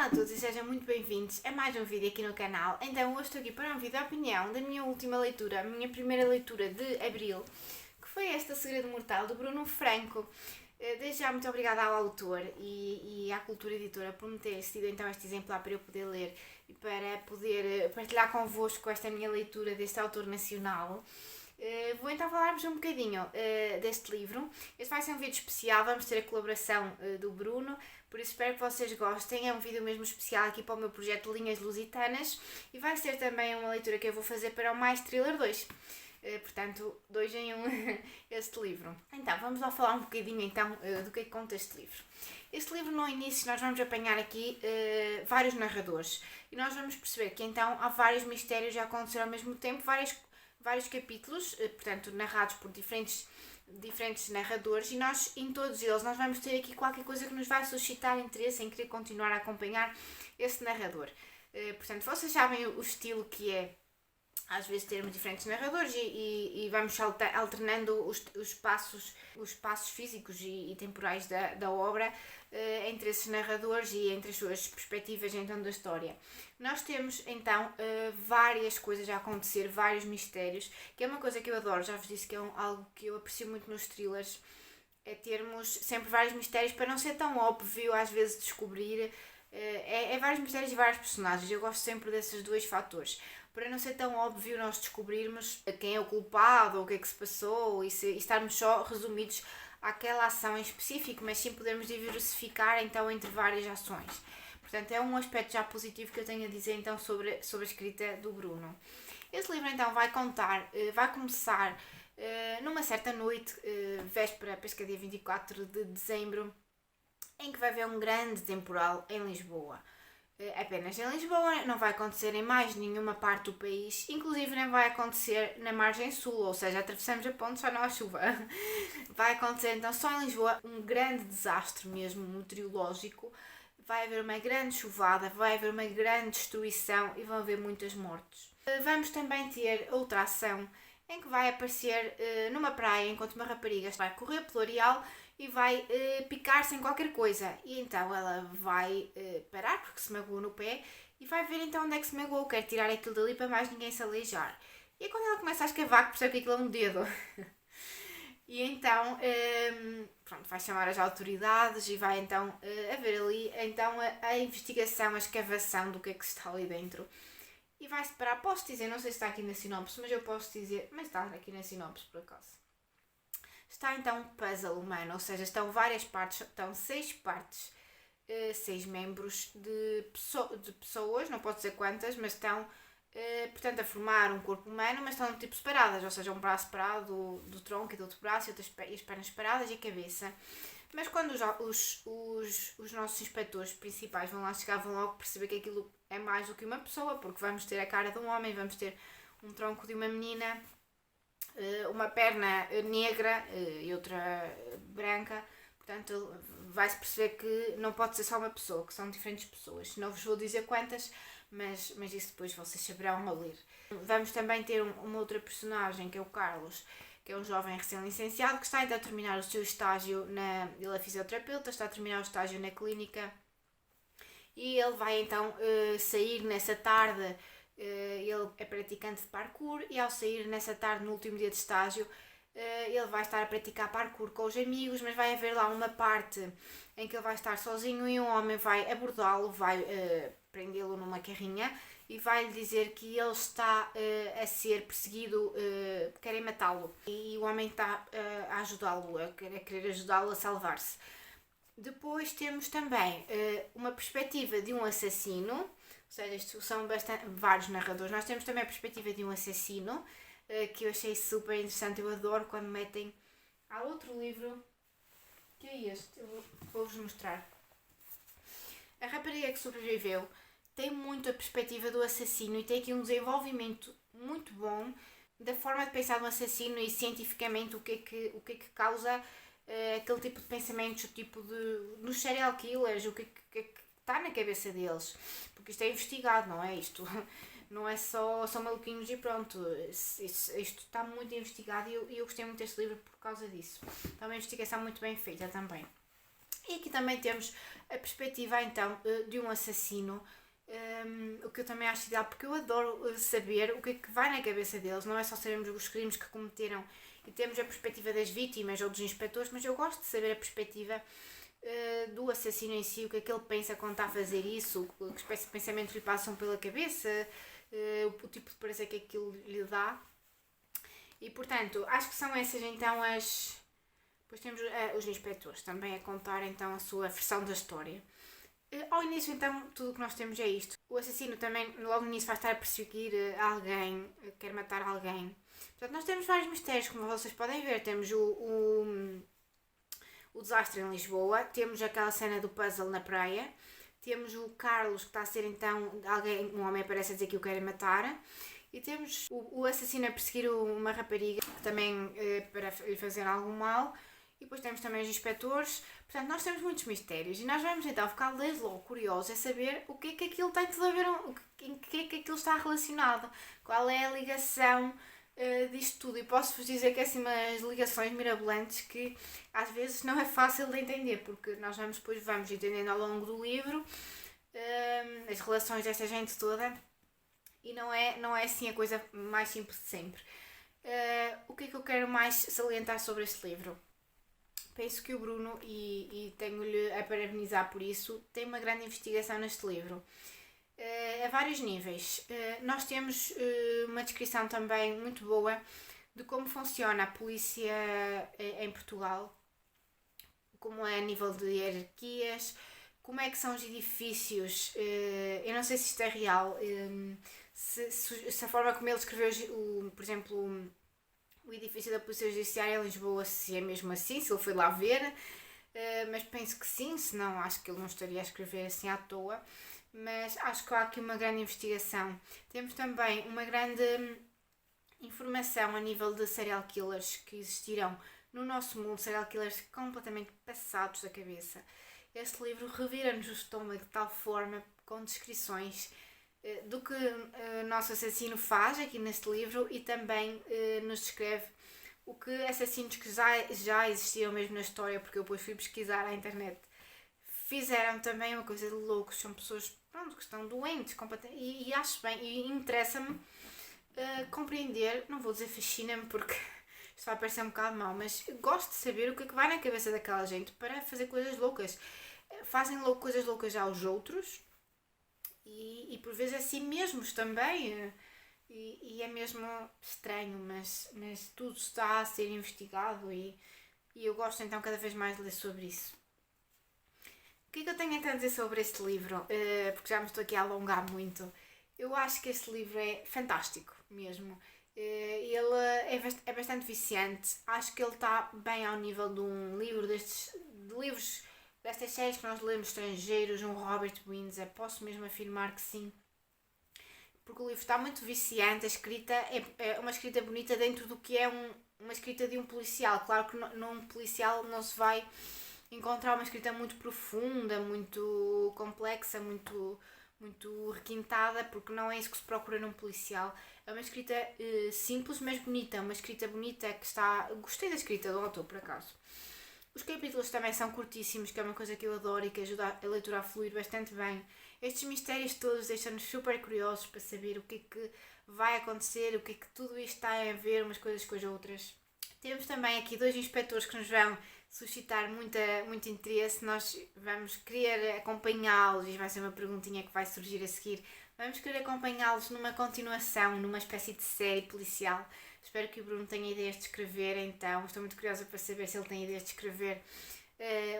a todos e sejam muito bem-vindos a mais um vídeo aqui no canal. Então hoje estou aqui para um vídeo de opinião da minha última leitura, a minha primeira leitura de abril, que foi esta Segredo Mortal, do Bruno Franco. Desde já muito obrigada ao autor e à Cultura Editora por me ter cedido então este exemplar para eu poder ler e para poder partilhar convosco esta minha leitura deste autor nacional. Vou então falar-vos um bocadinho deste livro. Este vai ser um vídeo especial, vamos ter a colaboração do Bruno, por isso espero que vocês gostem. É um vídeo mesmo especial aqui para o meu projeto Linhas Lusitanas e vai ser também uma leitura que eu vou fazer para o Mais Thriller 2. Portanto, 2 em 1 este livro. Então, vamos lá falar um bocadinho então do que conta este livro. Este livro, no início, nós vamos apanhar aqui vários narradores e nós vamos perceber que então há vários mistérios a acontecer ao mesmo tempo, vários capítulos, portanto, narrados por diferentes narradores, e nós, em todos eles, nós vamos ter aqui qualquer coisa que nos vai suscitar interesse em querer continuar a acompanhar esse narrador. Portanto, vocês sabem o estilo que é, às vezes, termos diferentes narradores e vamos alternando os passos físicos e temporais da obra entre esses narradores e entre as suas perspectivas então da história. Nós temos então várias coisas a acontecer, vários mistérios, que é uma coisa que eu adoro, já vos disse que é algo que eu aprecio muito nos thrillers, é termos sempre vários mistérios para não ser tão óbvio às vezes descobrir, é vários mistérios e vários personagens, eu gosto sempre desses dois fatores. Para não ser tão óbvio nós descobrirmos quem é o culpado ou o que é que se passou e estarmos só resumidos àquela ação em específico, mas sim podermos diversificar então entre várias ações. Portanto, é um aspecto já positivo que eu tenho a dizer então sobre a escrita do Bruno. Esse livro então vai começar numa certa noite, véspera, penso que é dia 24 de dezembro, em que vai haver um grande temporal em Lisboa. Apenas em Lisboa, não vai acontecer em mais nenhuma parte do país, inclusive nem vai acontecer na margem sul, ou seja, atravessamos a ponte só não há chuva. Vai acontecer então só em Lisboa um grande desastre mesmo meteorológico, vai haver uma grande chuvada, vai haver uma grande destruição e vão haver muitas mortes. Vamos também ter outra ação em que vai aparecer numa praia enquanto uma rapariga vai correr pelo areal e vai picar-se em qualquer coisa. E então ela vai parar porque se magoou no pé e vai ver então onde é que se magoou, quer tirar aquilo dali para mais ninguém se aleijar. E é quando ela começa a escavar que percebe que aquilo é um dedo. E então vai chamar as autoridades e vai então haver ali então a investigação, a escavação do que é que está ali dentro. E vai separar, posso dizer, não sei se está aqui na sinopse, mas eu posso dizer, mas está aqui na sinopse por acaso. Está então um puzzle humano, ou seja, estão várias partes, estão 6 partes, 6 membros de pessoas, não posso dizer quantas, mas estão, portanto, a formar um corpo humano, mas estão tipo separadas, ou seja, um braço separado do tronco e do outro braço e as pernas separadas e a cabeça. Mas quando os nossos inspectores principais vão lá chegar, vão logo perceber que aquilo é mais do que uma pessoa, porque vamos ter a cara de um homem, vamos ter um tronco de uma menina, uma perna negra e outra branca, portanto vai-se perceber que não pode ser só uma pessoa, que são diferentes pessoas. Não vos vou dizer quantas, mas isso depois vocês saberão ao ler. Vamos também ter uma outra personagem, que é o Carlos, que é um jovem recém-licenciado que está ainda a terminar o seu estágio ele é fisioterapeuta, está a terminar o estágio na clínica e ele vai então sair nessa tarde. Ele é praticante de parkour e ao sair nessa tarde, no último dia de estágio, ele vai estar a praticar parkour com os amigos, mas vai haver lá uma parte em que ele vai estar sozinho e um homem vai abordá-lo, vai prendê-lo numa carrinha e vai lhe dizer que ele está a ser perseguido, querem matá-lo, e o homem está a ajudá-lo, a querer ajudá-lo a salvar-se. Depois temos também uma perspectiva de um assassino, ou seja, isto são vários narradores. Nós temos também a perspectiva de um assassino, que eu achei super interessante, eu adoro quando metem. Há outro livro, que é este, eu vou-vos mostrar. A rapariga que sobreviveu tem muito a perspectiva do assassino e tem aqui um desenvolvimento muito bom da forma de pensar do assassino e cientificamente o que é que causa aquele tipo de pensamentos, o tipo nos serial killers, o que é que está na cabeça deles, porque isto é investigado, não é? Isto não é só maluquinhos e pronto, isto está muito investigado e eu gostei muito deste livro por causa disso. Está uma investigação muito bem feita também. E aqui também temos a perspectiva então de um assassino, o que eu também acho ideal, porque eu adoro saber o que é que vai na cabeça deles, não é só sabermos os crimes que cometeram e temos a perspectiva das vítimas ou dos inspectores, mas eu gosto de saber a perspectiva do assassino em si, o que é que ele pensa quando está a fazer isso, que espécie de pensamentos lhe passam pela cabeça, o tipo de parecer que aquilo lhe dá. E portanto, acho que são essas então as... Depois temos os inspectores também a contar então a sua versão da história. Ao início então tudo o que nós temos é isto. O assassino também logo no início vai estar a perseguir alguém, quer matar alguém. Portanto, nós temos vários mistérios, como vocês podem ver. Temos o desastre em Lisboa, temos aquela cena do puzzle na praia, temos o Carlos que está a ser então um homem aparece a dizer que o quer matar, e temos o assassino a perseguir uma rapariga também para lhe fazer algum mal, e depois temos também os inspectores. Portanto, nós temos muitos mistérios e nós vamos então ficar desde logo curiosos a saber o que é que aquilo tem tudo a ver, em que é que aquilo está relacionado, qual é a ligação disto tudo. E posso-vos dizer que é assim umas ligações mirabolantes que às vezes não é fácil de entender, porque nós vamos entendendo ao longo do livro as relações desta gente toda, e não é assim a coisa mais simples de sempre. O que é que eu quero mais salientar sobre este livro? Penso que o Bruno, e tenho-lhe a parabenizar por isso, tem uma grande investigação neste livro. A vários níveis. Nós temos uma descrição também muito boa de como funciona a polícia em Portugal, como é a nível de hierarquias, como é que são os edifícios. Eu não sei se isto é real, se a forma como ele escreveu, por exemplo, o edifício da Polícia Judiciária em Lisboa, se é mesmo assim, se ele foi lá ver, mas penso que sim, senão acho que ele não estaria a escrever assim à toa. Mas acho que há aqui uma grande investigação. Temos também uma grande informação a nível de serial killers que existiram no nosso mundo, serial killers completamente passados da cabeça. Este livro revira-nos o estômago de tal forma, com descrições do que o nosso assassino faz aqui neste livro, e também nos descreve o que assassinos que já existiam mesmo na história, porque eu depois fui pesquisar à internet, fizeram também uma coisa de loucos. São pessoas que estão doentes e acho bem, e interessa-me compreender, não vou dizer fascina-me porque isto vai parecer um bocado mau, mas gosto de saber o que é que vai na cabeça daquela gente para fazer coisas loucas. Fazem coisas loucas aos outros e por vezes a si mesmos também, e é mesmo estranho, mas tudo está a ser investigado, e eu gosto então cada vez mais de ler sobre isso. O que é que eu tenho então a dizer sobre este livro? Porque já me estou aqui a alongar muito. Eu acho que este livro é fantástico mesmo. Ele é bastante viciante. Acho que ele está bem ao nível de um livro de livros destas séries que nós lemos estrangeiros, um Robert Windsor. Posso mesmo afirmar que sim. Porque o livro está muito viciante. A escrita é uma escrita bonita dentro do que é uma escrita de um policial. Claro que num policial não se vai encontrar uma escrita muito profunda, muito complexa, muito requintada, porque não é isso que se procura num policial. É uma escrita simples, mas bonita. Uma escrita bonita que está... Gostei da escrita do autor, por acaso. Os capítulos também são curtíssimos, que é uma coisa que eu adoro e que ajuda a leitura a fluir bastante bem. Estes mistérios todos deixam-nos super curiosos para saber o que é que vai acontecer, o que é que tudo isto está a ver umas coisas com as outras. Temos também aqui 2 inspectores que nos vão suscitar muito interesse. Nós vamos querer acompanhá-los, e vai ser uma perguntinha que vai surgir a seguir. Vamos querer acompanhá-los numa continuação, numa espécie de série policial. Espero que o Bruno tenha ideias de escrever, então. Estou muito curiosa para saber se ele tem ideias de escrever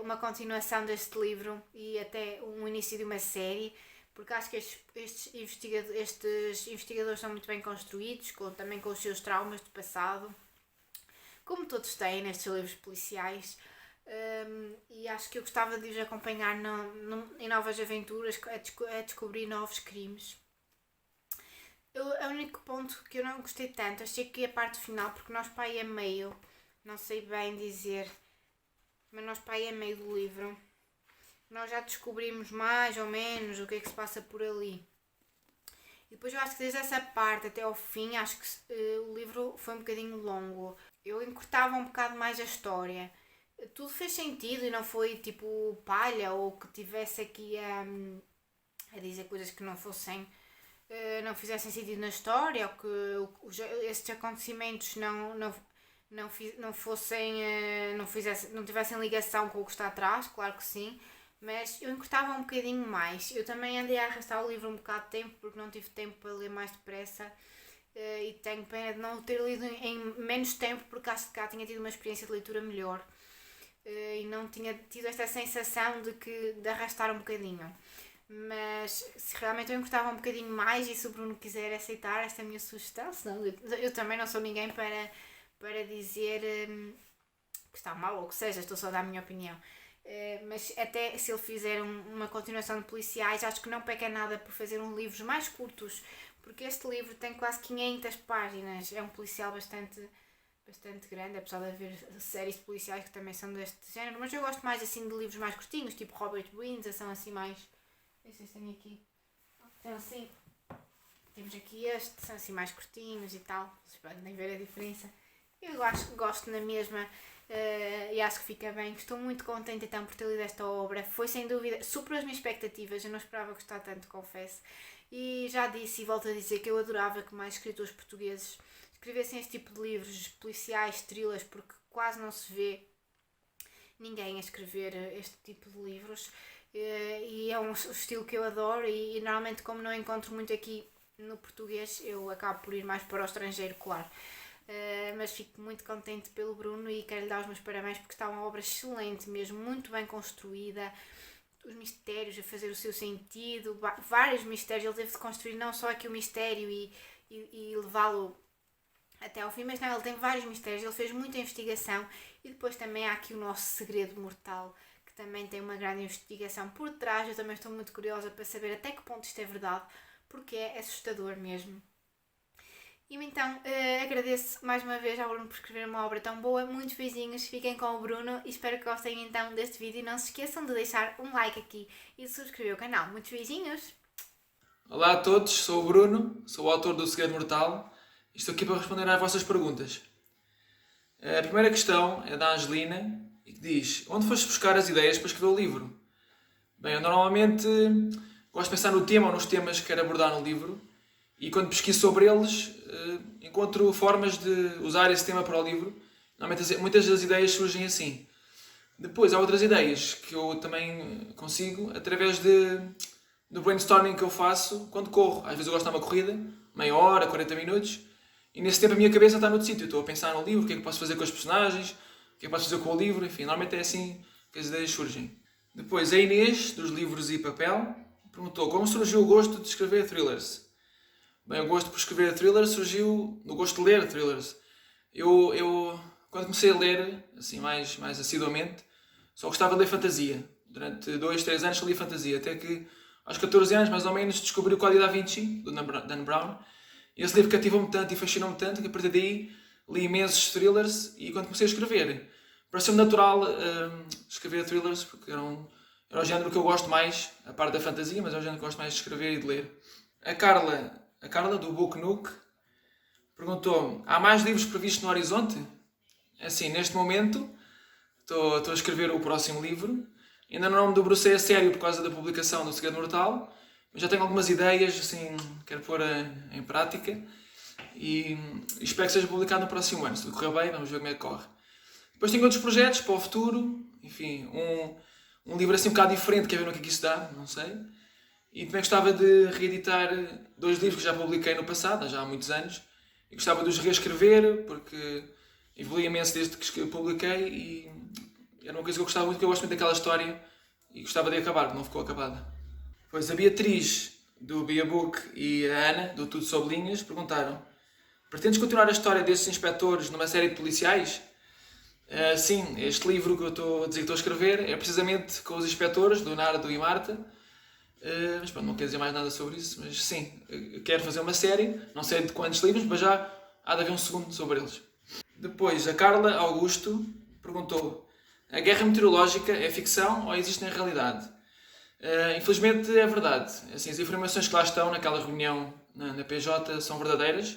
uma continuação deste livro e até um início de uma série, porque acho que estes investigadores são muito bem construídos, também com os seus traumas do passado, como todos têm nestes livros policiais, e acho que eu gostava de os acompanhar em novas aventuras, a descobrir novos crimes. O único ponto que eu não gostei tanto, achei que a parte final, porque nós para aí a meio, não sei bem dizer, mas nós para aí a meio do livro, nós já descobrimos mais ou menos o que é que se passa por ali. E depois eu acho que desde essa parte até ao fim, acho que o livro foi um bocadinho longo. Eu encurtava um bocado mais a história. tudo fez sentido e não foi tipo palha ou que tivesse aqui a dizer coisas que não fossem, não fizessem sentido na história, ou que estes acontecimentos não fossem, não tivessem ligação com o que está atrás, claro que sim, mas eu encurtava um bocadinho mais. Eu também andei a arrastar o livro um bocado de tempo porque não tive tempo para ler mais depressa. E tenho pena de não ter lido em menos tempo porque acho que cá tinha tido uma experiência de leitura melhor e não tinha tido esta sensação de arrastar um bocadinho. Mas se realmente eu encurtava um bocadinho mais e se o Bruno quiser aceitar esta minha sugestão, senão eu também não sou ninguém para dizer que está mal ou que seja, estou só a dar a minha opinião. Mas até se ele fizer uma continuação de policiais, acho que não peca nada por fazer uns livros mais curtos, porque este livro tem quase 500 páginas, é um policial bastante grande, apesar de haver séries de policiais que também são deste género, mas eu gosto mais assim de livros mais curtinhos, tipo Robert Windsor, são assim mais... Estes tenho aqui. Então assim, temos aqui este, são assim mais curtinhos e tal, vocês podem ver a diferença. Eu acho que gosto na mesma e acho que fica bem. Estou muito contente então por ter lido esta obra. Foi sem dúvida, superou as minhas expectativas, eu não esperava gostar tanto, confesso. E já disse e volto a dizer que eu adorava que mais escritores portugueses escrevessem este tipo de livros policiais, thrillers, porque quase não se vê ninguém a escrever este tipo de livros. E é um estilo que eu adoro e normalmente como não encontro muito aqui no português, eu acabo por ir mais para o estrangeiro, claro. Mas fico muito contente pelo Bruno e quero lhe dar os meus parabéns porque está uma obra excelente mesmo, muito bem construída, os mistérios a fazer o seu sentido, vários mistérios, ele teve de construir não só aqui o mistério e levá-lo até ao fim, mas não, ele tem vários mistérios, ele fez muita investigação e depois também há aqui o nosso segredo mortal, que também tem uma grande investigação por trás. Eu também estou muito curiosa para saber até que ponto isto é verdade, porque é assustador mesmo. E então agradeço mais uma vez ao Bruno por escrever uma obra tão boa. Muitos beijinhos, fiquem com o Bruno e espero que gostem então deste vídeo. E não se esqueçam de deixar um like aqui e de subscrever o canal. Muitos beijinhos! Olá a todos, sou o Bruno, sou o autor do Segredo Mortal e estou aqui para responder às vossas perguntas. A primeira questão é da Angelina e que diz: onde foste buscar as ideias para escrever o livro? Bem, eu normalmente gosto de pensar no tema ou nos temas que quero abordar no livro e quando pesquiso sobre eles encontro formas de usar esse tema para o livro. Normalmente muitas das ideias surgem assim. Depois há outras ideias que eu também consigo através do brainstorming que eu faço quando corro. Às vezes eu gosto de dar uma corrida, meia hora, 40 minutos, e nesse tempo a minha cabeça está noutro sítio. Estou a pensar no livro, o que é que posso fazer com os personagens, o que é que posso fazer com o livro, enfim, normalmente é assim que as ideias surgem. Depois a Inês, dos Livros e Papel, perguntou como surgiu o gosto de escrever thrillers. Bem, o gosto por escrever thrillers surgiu no gosto de ler thrillers. Eu quando comecei a ler, assim mais assiduamente, só gostava de ler fantasia. Durante 2, 3 anos só li fantasia, até que aos 14 anos, mais ou menos, descobri o Código da Vinci, do Dan Brown. E esse livro cativou-me tanto e fascinou-me tanto que a partir daí li imensos thrillers e quando comecei a escrever, pareceu-me natural escrever thrillers, porque era o género que eu gosto mais, a parte da fantasia, mas é o género que eu gosto mais de escrever e de ler. A Carla do Book Nook, perguntou-me: há mais livros previstos no horizonte? Assim, neste momento, estou a escrever o próximo livro. Ainda não me debrucei a sério por causa da publicação do Segredo Mortal, mas já tenho algumas ideias, assim, quero pôr em prática e espero que seja publicado no próximo ano. Se tudo correr bem, vamos ver como é que corre. Depois tenho outros projetos para o futuro, enfim, um livro assim um bocado diferente, quer ver no que é que isso dá, não sei. E também gostava de reeditar 2 livros que já publiquei no passado, já há muitos anos, e gostava de os reescrever, porque evolui imenso desde que publiquei e era uma coisa que eu gostava muito, porque eu gosto muito daquela história e gostava de acabar, porque não ficou acabada. Pois a Beatriz, do Bia Book, e a Ana, do Tudo Sob Linhas, perguntaram: pretendes continuar a história destes inspectores numa série de policiais? Sim, este livro que eu estou a dizer que estou a escrever é precisamente com os inspectores, Leonardo e Marta. Mas pronto, não quero dizer mais nada sobre isso, mas sim, quero fazer uma série, não sei de quantos livros, mas já há de haver um segundo sobre eles. Depois, a Carla Augusto perguntou: a guerra meteorológica é ficção ou existe na realidade? Infelizmente é verdade. Assim, as informações que lá estão naquela reunião na PJ são verdadeiras,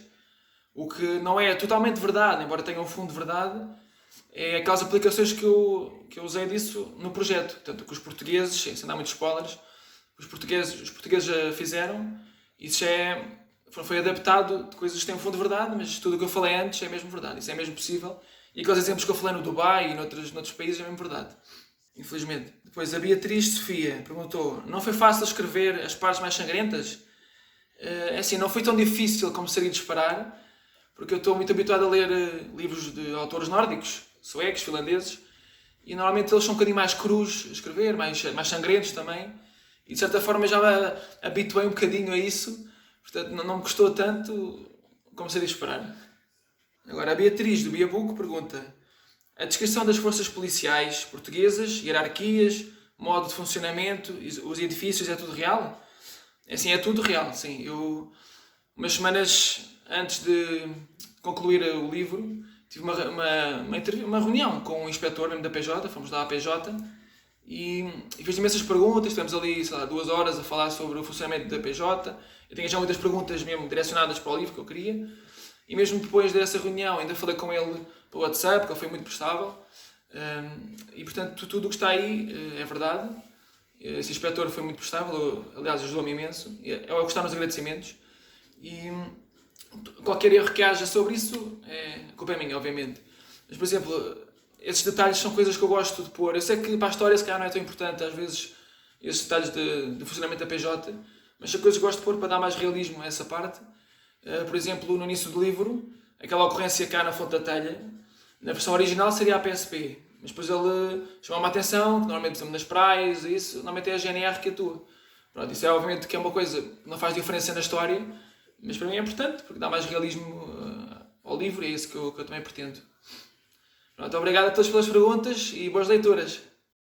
o que não é totalmente verdade, embora tenha um fundo de verdade. é aquelas aplicações que eu usei disso no projeto. Portanto, que os portugueses, sem dar muitos spoilers, os portugueses já fizeram. Isso já foi adaptado de coisas que têm um fundo de verdade, mas tudo o que eu falei antes é mesmo verdade. Isso é mesmo possível. E aqueles exemplos que eu falei no Dubai e noutros países é mesmo verdade. Infelizmente. Depois a Beatriz Sofia perguntou: não foi fácil escrever as partes mais sangrentas? É assim, não foi tão difícil como seria de esperar, porque eu estou muito habituado a ler livros de autores nórdicos, suecos, finlandeses, e normalmente eles são um bocadinho mais crus a escrever, mais sangrentos também, e de certa forma já me habituei um bocadinho a isso, portanto não me custou tanto como seria de esperar. Agora a Beatriz do Biabuco pergunta: a descrição das forças policiais portuguesas, hierarquias, modo de funcionamento, os edifícios, é tudo real? É assim, é tudo real, sim. Eu, umas semanas antes de concluir o livro, tive uma reunião com o inspetor mesmo da PJ, fomos lá à PJ, e fiz imensas perguntas, estivemos ali, sei lá, 2 horas a falar sobre o funcionamento da PJ. Eu tinha já muitas perguntas mesmo direcionadas para o livro que eu queria, e mesmo depois dessa reunião ainda falei com ele pelo WhatsApp, que ele foi muito prestável, e portanto tudo o que está aí é verdade. Esse inspetor foi muito prestável, aliás ajudou-me imenso, é o que está nos agradecimentos, e qualquer erro que haja sobre isso, a culpa é minha, obviamente. Mas, por exemplo, esses detalhes são coisas que eu gosto de pôr. Eu sei que para a história se calhar não é tão importante, às vezes, esses detalhes de funcionamento da PJ, mas são coisas que gosto de pôr para dar mais realismo a essa parte. Por exemplo, no início do livro, aquela ocorrência cá na Fonte da Telha, na versão original seria a PSP, mas depois ele chamou-me a atenção, que normalmente, por exemplo, nas praias, isso, normalmente é a GNR que atua. Pronto, isso é obviamente que é uma coisa que não faz diferença na história, mas para mim é importante, porque dá mais realismo ao livro e é isso que eu também pretendo. Pronto, obrigado a todos pelas perguntas e boas leituras.